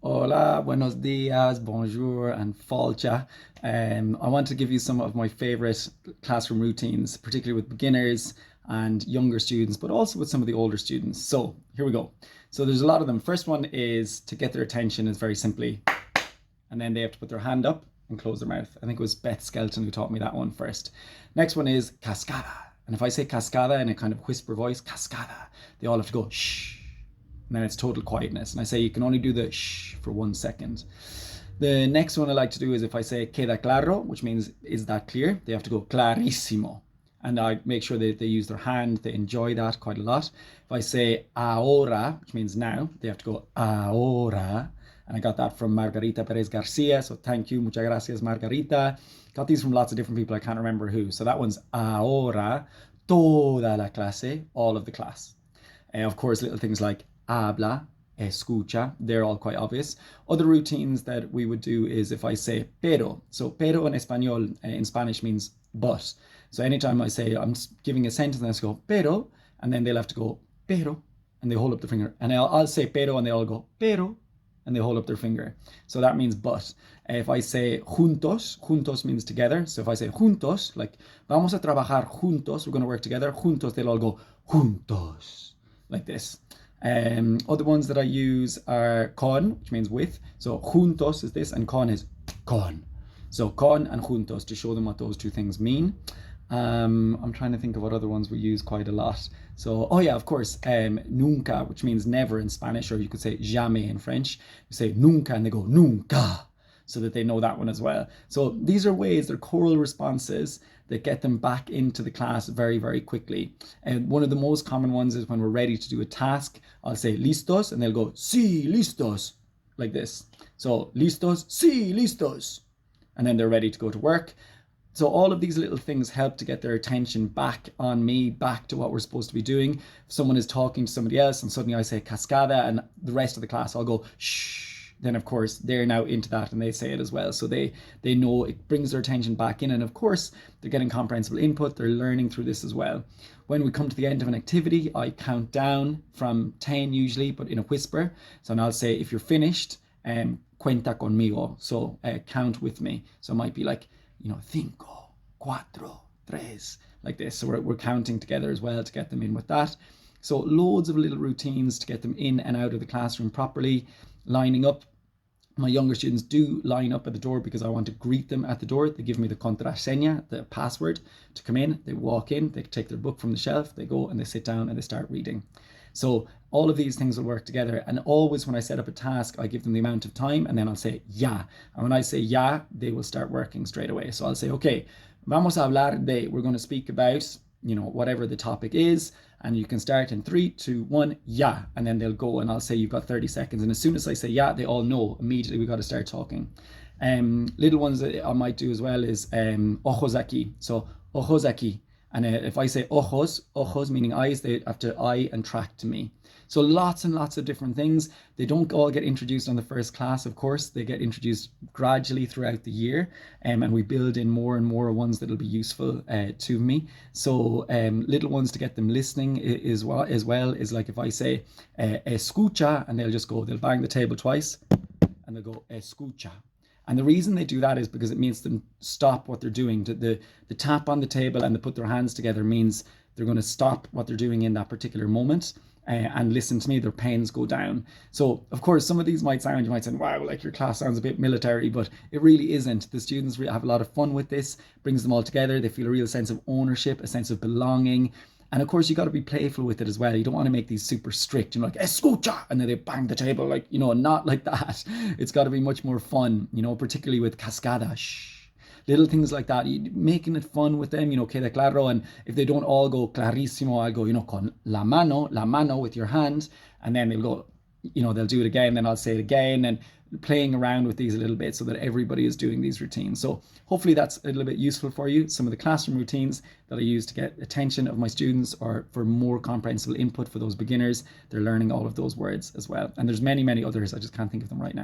Hola, buenos dias, bonjour, and falcha. I want to give you some of my favorite classroom routines, particularly with beginners and younger students, but also with some of the older students. So here we go. So there's a lot of them. First one is to get their attention is very simply, and then they have to put their hand up and close their mouth. I think it was Beth Skelton who taught me that one first. Next one is cascada. And if I say cascada in a kind of whisper voice, cascada, they all have to go shh. And then it's total quietness. And I say you can only do the shh for 1 second. The next one I like to do is if I say queda claro, which means is that clear, they have to go clarísimo. And I make sure that they use their hand, they enjoy that quite a lot. If I say ahora, which means now, they have to go ahora. And I got that from Margarita Perez Garcia. So thank you, muchas gracias, Margarita. Got these from lots of different people, I can't remember who. So that one's ahora, toda la clase, all of the class. And of course, little things like habla, escucha, they're all quite obvious. Other routines that we would do is if I say pero. So pero in español, in Spanish means but. So anytime I say I'm giving a sentence, I just go pero, and then they'll have to go pero, and they hold up the finger. And I'll say pero, and they all go pero, and they hold up their finger. So that means but. If I say juntos, juntos means together. So if I say juntos, like vamos a trabajar juntos, we're going to work together. Juntos, they'll all go juntos, like this. Other ones that I use are con, which means with. So juntos is this, and con is con. So con and juntos to show them what those two things mean. I'm trying to think of what other ones we use quite a lot. So, oh yeah, of course, nunca, which means never in Spanish, or you could say jamais in French. You say nunca and they go nunca, so that they know that one as well. So these are ways, they're choral responses that get them back into the class very, very quickly. And one of the most common ones is when we're ready to do a task, I'll say listos, and they'll go sí, listos, like this. So listos, sí, listos. And then they're ready to go to work. So all of these little things help to get their attention back on me, back to what we're supposed to be doing. If someone is talking to somebody else and suddenly I say cascada and the rest of the class, I'll go shh. Then of course they're now into that and they say it as well. So they know it brings their attention back in. And of course they're getting comprehensible input. They're learning through this as well. When we come to the end of an activity, I count down from 10 usually, but in a whisper. So I'll say, if you're finished, cuenta conmigo. So count with me. So it might be like, cinco, cuatro, tres, like this. So we're counting together as well to get them in with that. So loads of little routines to get them in and out of the classroom properly, lining up. My younger students do line up at the door because I want to greet them at the door. They give me the contraseña, the password, to come in. They walk in, they take their book from the shelf, they go and they sit down and they start reading. So all of these things will work together. And always when I set up a task, I give them the amount of time and then I'll say ya. And when I say ya, they will start working straight away. So I'll say, okay, vamos a hablar de, we're going to speak about, whatever the topic is. And you can start in 3, 2, 1, ya. And then they'll go and I'll say, you've got 30 seconds. And as soon as I say ya, they all know immediately we got to start talking. Little ones that I might do as well is ojos aquí. So ojos aquí. And if I say ojos meaning eyes, they have to eye and track to me. So lots and lots of different things. They don't all get introduced on the first class, of course. They get introduced gradually throughout the year. And we build in more and more ones that'll be useful to me. So little ones to get them listening as well is like if I say escucha, and they'll bang the table twice and they'll go escucha. And the reason they do that is because it means them stop what they're doing. The tap on the table and the put their hands together means they're going to stop what they're doing in that particular moment and listen to me. Their pens go down. So, of course, some of these might sound, you might say, wow, like your class sounds a bit military, but it really isn't. The students have a lot of fun with this, brings them all together. They feel a real sense of ownership, a sense of belonging. And of course, you got to be playful with it as well. You don't want to make these super strict, like, escucha, and then they bang the table, like, not like that. It's got to be much more fun, particularly with cascada, shh. Little things like that, making it fun with them, queda claro. And if they don't all go clarísimo, I'll go, con la mano with your hand. And then they'll go, they'll do it again. Then I'll say it again. And playing around with these a little bit so that everybody is doing these routines. So hopefully that's a little bit useful for you. Some of the classroom routines that I use to get attention of my students or for more comprehensible input for those beginners. They're learning all of those words as well. And there's many, many others. I just can't think of them right now.